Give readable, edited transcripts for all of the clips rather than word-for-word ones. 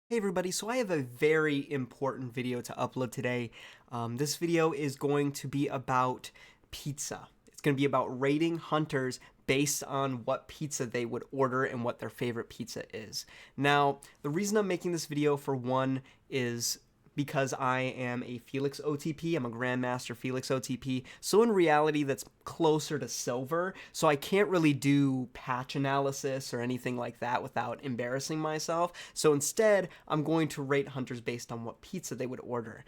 Hey everybody, so I have a very important video to upload today. This video is going to be about pizza. It's going to be about rating hunters based on what pizza they would order and what their favorite pizza is. Now, the reason I'm making this video, for one, is because I am a Felix OTP. I'm a Grandmaster Felix OTP. So in reality, that's closer to silver. So I can't really do patch analysis or anything like that without embarrassing myself. So instead, I'm going to rate hunters based on what pizza they would order.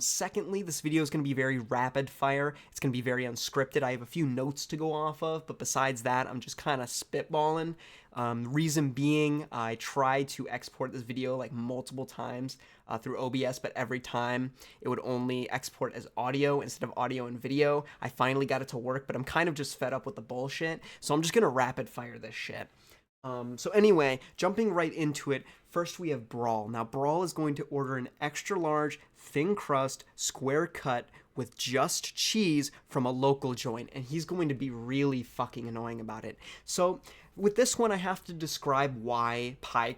Secondly, this video is going to be very rapid fire. It's going to be very unscripted. I have a few notes to go off of, but besides that, I'm just kind of spitballing. Reason being, I tried to export this video like multiple times through OBS, but every time it would only export as audio instead of audio and video. I finally got it to work, but I'm kind of just fed up with the bullshit, so I'm just gonna rapid fire this shit. So anyway, jumping right into it, first we have Brawl. Now, Brawl is going to order an extra large, thin crust, square cut with just cheese from a local joint, and he's going to be really fucking annoying about it. So with this one, I have to describe why pie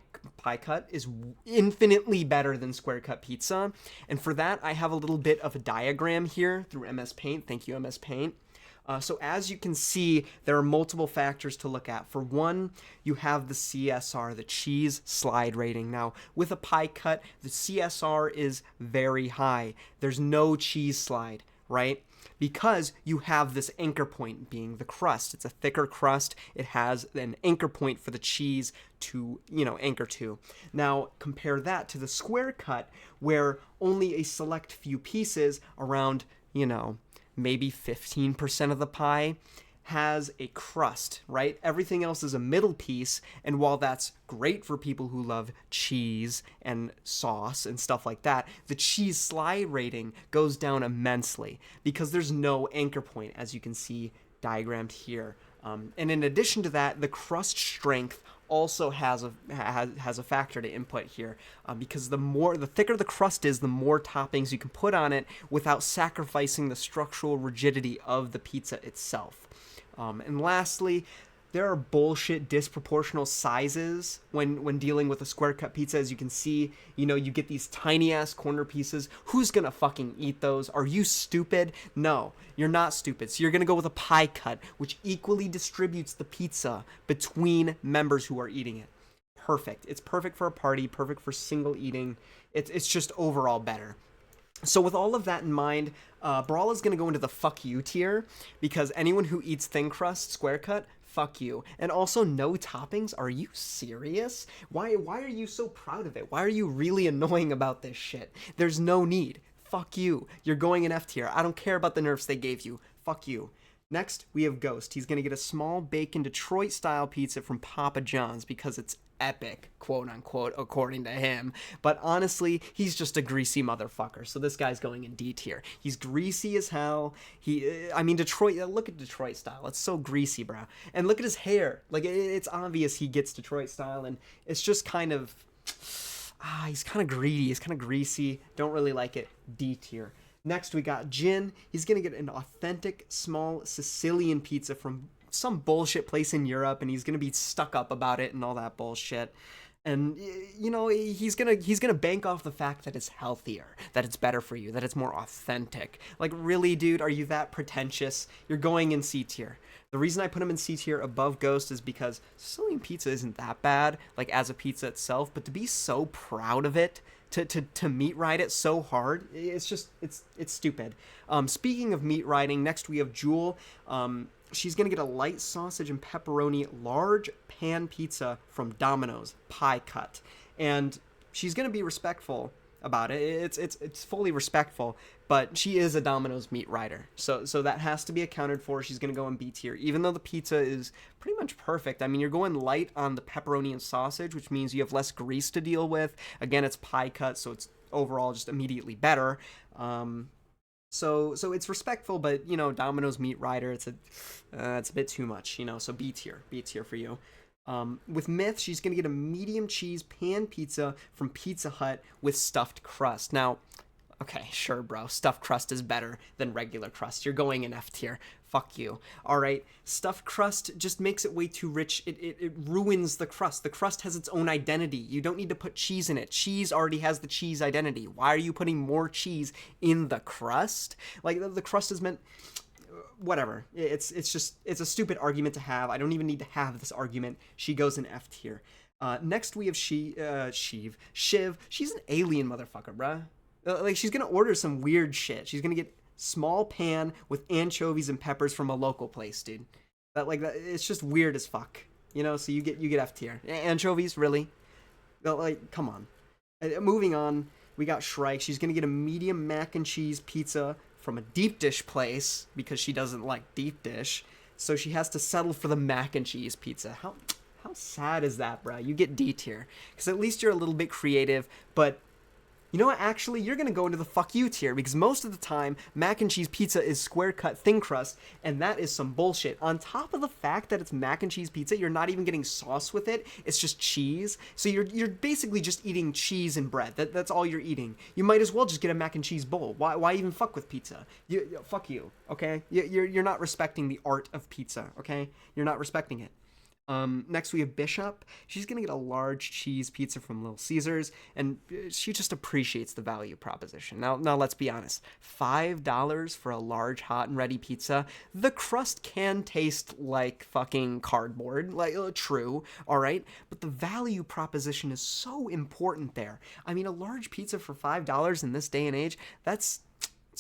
cut is infinitely better than square cut pizza, and for that, I have a little bit of a diagram here through MS Paint. Thank you, MS Paint. So as you can see, there are multiple factors to look at. For one, you have the CSR, the cheese slide rating. Now, with a pie cut, the CSR is very high. There's no cheese slide, right? Because you have this anchor point being the crust. It's a thicker crust. It has an anchor point for the cheese to, anchor to. Now, compare that to the square cut, where only a select few pieces, around, maybe 15% of the pie, has a crust, right? Everything else is a middle piece, and while that's great for people who love cheese and sauce and stuff like that, the cheese slide rating goes down immensely because there's no anchor point, as you can see diagrammed here. And in addition to that, the crust strength also has a factor to input here, because the thicker the crust is, the more toppings you can put on it without sacrificing the structural rigidity of the pizza itself. And lastly, there are bullshit disproportional sizes when dealing with a square cut pizza. As you can see, you get these tiny ass corner pieces. Who's gonna fucking eat those? Are you stupid? No, you're not stupid. So you're gonna go with a pie cut, which equally distributes the pizza between members who are eating it. Perfect. It's perfect for a party, perfect for single eating. It's just overall better. So with all of that in mind, Brawl is going to go into the fuck you tier, because anyone who eats thin crust, square cut, fuck you. And also no toppings? Are you serious? Why are you so proud of it? Why are you really annoying about this shit? There's no need. Fuck you. You're going in F tier. I don't care about the nerfs they gave you. Fuck you. Next, we have Ghost. He's going to get a small bacon Detroit-style pizza from Papa John's because it's epic, quote unquote, according to him. But honestly, he's just a greasy motherfucker. So this guy's going in D tier. He's greasy as hell. Detroit, look at Detroit style. It's so greasy, bro. And look at his hair. Like, it's obvious he gets Detroit style, and it's just kind of, he's kind of greedy. He's kind of greasy. Don't really like it. D tier. Next, we got Jin. He's going to get an authentic, small Sicilian pizza from some bullshit place in Europe, and he's going to be stuck up about it and all that bullshit. And, he's gonna bank off the fact that it's healthier, that it's better for you, that it's more authentic. Like, really, dude, are you that pretentious? You're going in C tier. The reason I put him in C tier above Ghost is because Sicilian pizza isn't that bad, like, as a pizza itself, but to be so proud of it, to meat ride it so hard, it's stupid. Speaking of meat riding, next we have Jewel. She's going to get a light sausage and pepperoni large pan pizza from Domino's, pie cut. And she's going to be respectful about it. It's fully respectful, but she is a Domino's meat rider. So that has to be accounted for. She's going to go in B tier, even though the pizza is pretty much perfect. I mean, you're going light on the pepperoni and sausage, which means you have less grease to deal with. Again, it's pie cut, so it's overall just immediately better. So it's respectful, but Domino's meat rider, it's a bit too much, so B tier for you. With Myth, she's gonna get a medium cheese pan pizza from Pizza Hut with stuffed crust. Now, Okay, sure, bro. Stuffed crust is better than regular crust. You're going in F tier. Fuck you. All right. Stuffed crust just makes it way too rich. It ruins the crust. The crust has its own identity. You don't need to put cheese in it. Cheese already has the cheese identity. Why are you putting more cheese in the crust? Like, the crust is meant. Whatever. It's a stupid argument to have. I don't even need to have this argument. She goes in F tier. Next we have Shiv. She's an alien motherfucker, bruh. Like, she's gonna order some weird shit. She's gonna get small pan with anchovies and peppers from a local place, dude. That it's just weird as fuck. You know, so you get F tier. Anchovies, really? Like, come on. Moving on, we got Shrike. She's gonna get a medium mac and cheese pizza from a deep dish place because she doesn't like deep dish. So she has to settle for the mac and cheese pizza. How sad is that, bro? You get D tier. Because at least you're a little bit creative, but you know what? Actually, you're going to go into the fuck you tier because most of the time, mac and cheese pizza is square cut thin crust, and that is some bullshit. On top of the fact that it's mac and cheese pizza, you're not even getting sauce with it. It's just cheese. So you're basically just eating cheese and bread. That's all you're eating. You might as well just get a mac and cheese bowl. Why even fuck with pizza? Fuck you, okay? You're not respecting the art of pizza, okay? You're not respecting it. Next we have Bishop. She's gonna get a large cheese pizza from Little Caesars, and she just appreciates the value proposition. Now let's be honest. $5 for a large hot and ready pizza. The crust can taste like fucking cardboard, like true, all right. But the value proposition is so important there. I mean, a large pizza for $5 in this day and age, it's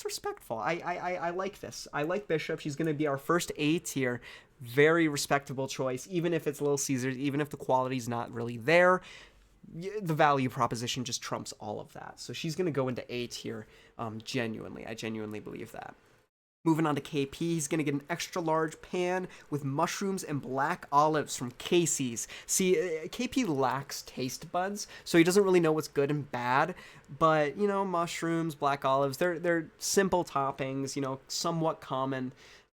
respectful. I like this. I like Bishop. She's going to be our first A tier. Very respectable choice, even if it's Little Caesars, even if the quality's not really there. The value proposition just trumps all of that. So she's going to go into A tier. Genuinely. I genuinely believe that. Moving on to KP, he's going to get an extra large pan with mushrooms and black olives from Casey's. See, KP lacks taste buds, so he doesn't really know what's good and bad. But, you know, mushrooms, black olives, they're simple toppings, you know, somewhat common.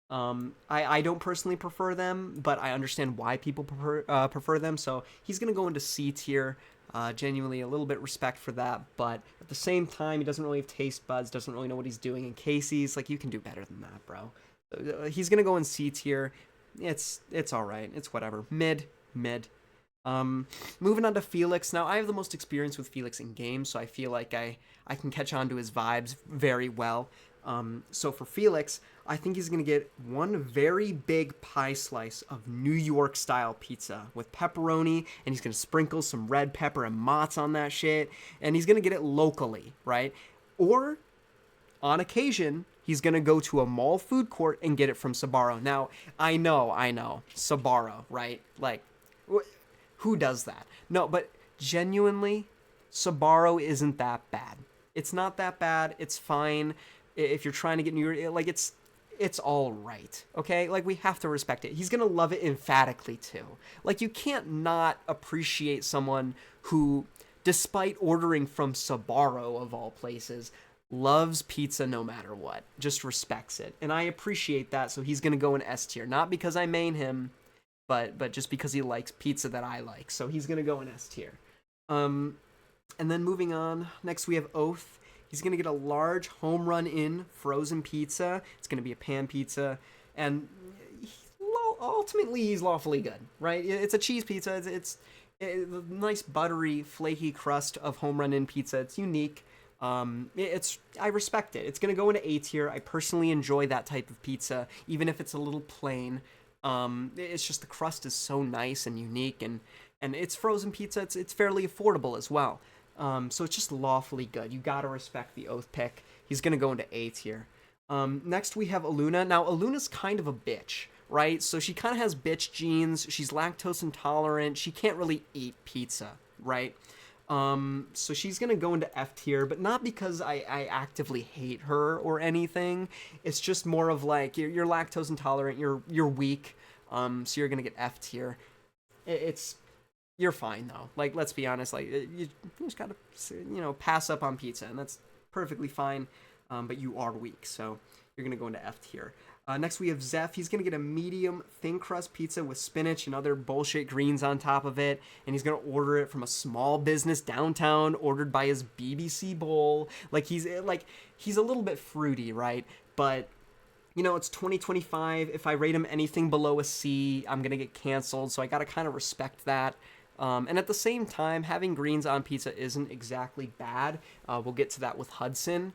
I don't personally prefer them, but I understand why people prefer them. So he's going to go into C tier. Genuinely a little bit respect for that, but at the same time, he doesn't really have taste buds, doesn't really know what he's doing in Casey's. Like, you can do better than that, bro. He's gonna go in C tier. It's all right. It's whatever. Mid. Moving on to Felix. Now, I have the most experience with Felix in games, so I feel like I can catch on to his vibes very well. So for Felix, I think he's going to get one very big pie slice of New York style pizza with pepperoni, and he's going to sprinkle some red pepper and mozz on that shit, and he's going to get it locally, right? Or, on occasion, he's going to go to a mall food court and get it from Sbarro. Now, I know, Sbarro, right? Like, who does that? No, but genuinely, Sbarro isn't that bad. It's not that bad. It's fine. If you're trying to get New York, like, it's all right, okay? Like, we have to respect it. He's gonna love it emphatically too. Like, you can't not appreciate someone who, despite ordering from Sbarro of all places, loves pizza no matter what. Just respects it, and I appreciate that. So he's gonna go in S tier, not because I main him, but just because he likes pizza that I like. So he's gonna go in S tier. And then moving on, next we have Oath. He's going to get a large home run in frozen pizza. It's going to be a pan pizza. And ultimately, he's lawfully good, right? It's a cheese pizza. It's a nice buttery, flaky crust of home run in pizza. It's unique. I respect it. It's going to go into A tier. I personally enjoy that type of pizza, even if it's a little plain. It's just the crust is so nice and unique. And it's frozen pizza. It's fairly affordable as well. So it's just lawfully good. You gotta respect the Oath pick. He's gonna go into A tier. Next we have Aluna. Now, Aluna's kind of a bitch, right? So she kind of has bitch genes. She's lactose intolerant. She can't really eat pizza, right? So she's gonna go into F tier, but not because I actively hate her or anything. It's just more of like, you're lactose intolerant, you're weak, so you're gonna get F tier. You're fine though. Like, let's be honest. Like, you just gotta, pass up on pizza, and that's perfectly fine. But you are weak, so you're gonna go into F tier. Next, we have Zeph. He's going to get a medium thin crust pizza with spinach and other bullshit greens on top of it. And he's going to order it from a small business downtown, ordered by his BBC bowl. He's a little bit fruity, right? But, you know, it's 2025. If I rate him anything below a C, I'm going to get canceled. So I got to kind of respect that. And at the same time, having greens on pizza isn't exactly bad. We'll get to that with Hudson.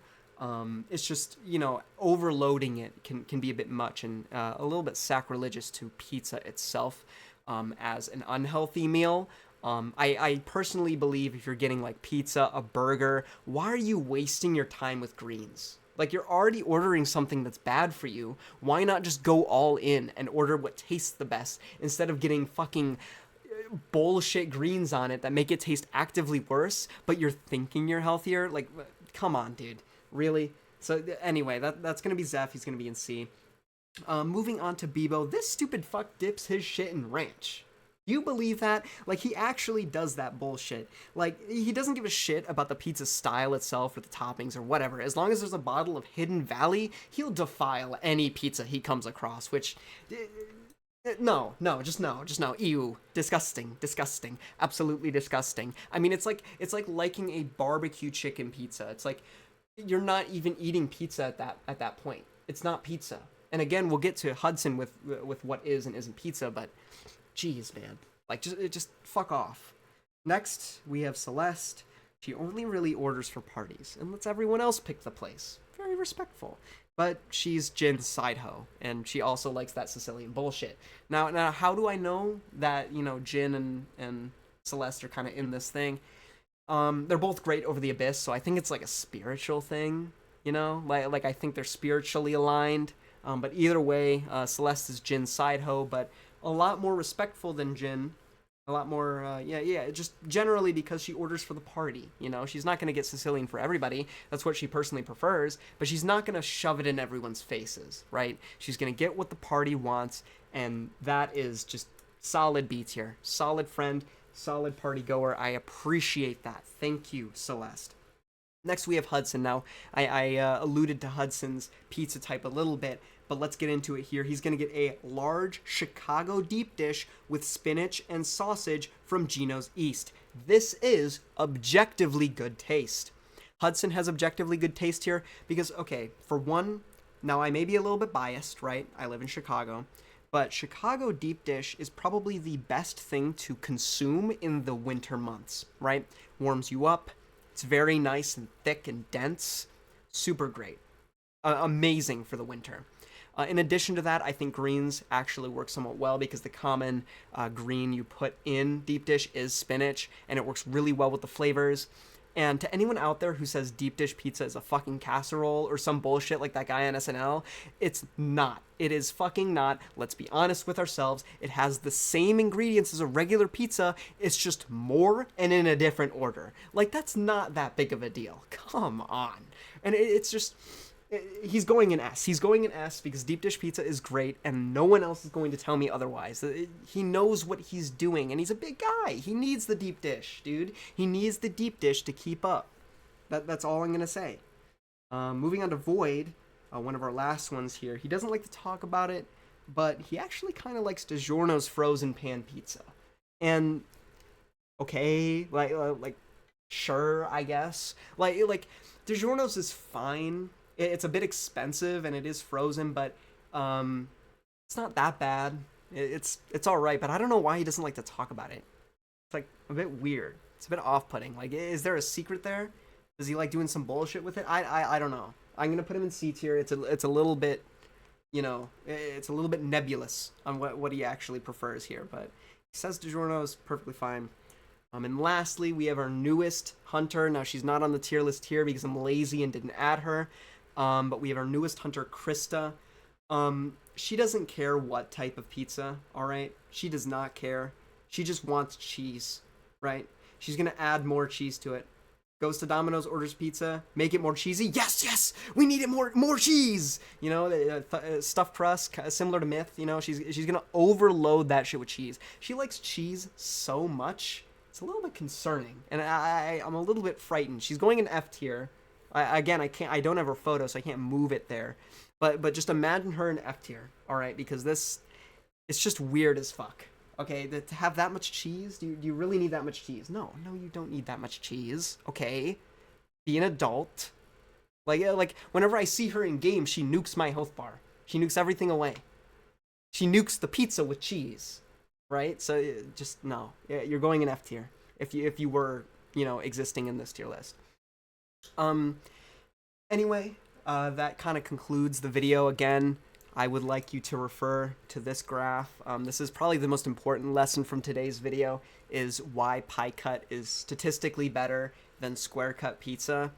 It's just, you know, overloading it can be a bit much and a little bit sacrilegious to pizza itself as an unhealthy meal. I personally believe if you're getting like pizza, a burger, why are you wasting your time with greens? Like, you're already ordering something that's bad for you. Why not just go all in and order what tastes the best instead of getting fucking bullshit greens on it that make it taste actively worse, but you're thinking you're healthier? Like, come on, dude. Really? So anyway, that's going to be Zeph. He's going to be in C. Moving on to Bebo. This stupid fuck dips his shit in ranch. You believe that? Like, he actually does that bullshit. Like, he doesn't give a shit about the pizza style itself or the toppings or whatever. As long as there's a bottle of Hidden Valley, he'll defile any pizza he comes across, which... No. Ew. Disgusting. Absolutely disgusting. I mean, it's like liking a barbecue chicken pizza. It's like you're not even eating pizza at that point. It's not pizza. And again, we'll get to Hudson with what is and isn't pizza, but geez, man. Like, just fuck off. Next, we have Celeste. She only really orders for parties and lets everyone else pick the place. Very respectful. But she's Jin's side hoe, and she also likes that Sicilian bullshit. Now, how do I know that, you know, Jin and Celeste are kind of in this thing? They're both great over the abyss, so I think it's like a spiritual thing, you know? Like I think they're spiritually aligned. But either way, Celeste is Jin's side hoe, but a lot more respectful than Jin. A lot more, just generally because she orders for the party, you know? She's not going to get Sicilian for everybody. That's what she personally prefers, but she's not going to shove it in everyone's faces, right? She's going to get what the party wants, and that is just solid beats here. Solid friend, solid party goer. I appreciate that. Thank you, Celeste. Next, we have Hudson. Now, I alluded to Hudson's pizza type a little bit, but let's get into it here. He's going to get a large Chicago deep dish with spinach and sausage from Gino's East. This is objectively good taste. Hudson has objectively good taste here because, okay, for one, now I may be a little bit biased, right? I live in Chicago, but Chicago deep dish is probably the best thing to consume in the winter months, right? Warms you up. It's very nice and thick and dense. Super great. Amazing for the winter. In addition to that, I think greens actually work somewhat well because the common green you put in deep dish is spinach, and it works really well with the flavors. And to anyone out there who says deep dish pizza is a fucking casserole or some bullshit like that guy on SNL, it's not. It is fucking not. Let's be honest with ourselves. It has the same ingredients as a regular pizza. It's just more and in a different order. Like, that's not that big of a deal. Come on. And it's just... He's going in S. He's going in S because deep dish pizza is great, and no one else is going to tell me otherwise. He knows what he's doing, and he's a big guy. He needs the deep dish, dude. He needs the deep dish to keep up. That's all I'm going to say. Moving on to Void, one of our last ones here. He doesn't like to talk about it, but he actually kind of likes DiGiorno's frozen pan pizza. And, okay, like sure, I guess. Like DiGiorno's is fine. It's a bit expensive and it is frozen, but it's not that bad. It's all right, but I don't know why he doesn't like to talk about it. It's like a bit weird. It's a bit off-putting. Like, is there a secret there? Does he like doing some bullshit with it? I don't know. I'm gonna put him in C tier. It's a little bit, you know, it's a little bit nebulous on what he actually prefers here, but he says DiGiorno is perfectly fine. And lastly, we have our newest hunter. Now, she's not on the tier list here because I'm lazy and didn't add her. But we have our newest hunter, Krista. She doesn't care what type of pizza, all right? She does not care. She just wants cheese, right? She's going to add more cheese to it. Goes to Domino's, orders pizza, make it more cheesy. Yes, we need it more cheese. You know, stuffed crust, similar to Myth. You know, she's going to overload that shit with cheese. She likes cheese so much, it's a little bit concerning. And I'm a little bit frightened. She's going in F tier. Again, I don't have her photo, so I can't move it there. But just imagine her in F tier, all right? Because it's just weird as fuck. Okay, to have that much cheese, do you really need that much cheese? No, you don't need that much cheese. Okay, be an adult. Like whenever I see her in game, she nukes my health bar. She nukes everything away. She nukes the pizza with cheese, right? So just no. Yeah, you're going in F tier if you were existing in this tier list. Anyway, that kind of concludes the video. Again, I would like you to refer to this graph. This is probably the most important lesson from today's video, is why pie cut is statistically better than square cut pizza.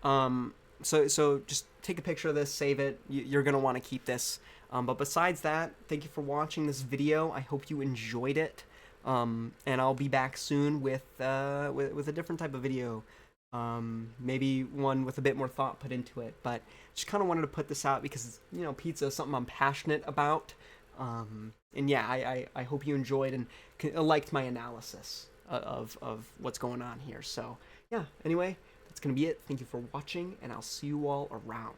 So just take a picture of this, save it. You're going to want to keep this. But besides that, thank you for watching this video. I hope you enjoyed it. And I'll be back soon with a different type of video. Maybe one with a bit more thought put into it, but just kind of wanted to put this out because pizza is something I'm passionate about. And yeah, I hope you enjoyed and liked my analysis of what's going on here. So yeah, anyway, that's gonna be it. Thank you for watching, and I'll see you all around.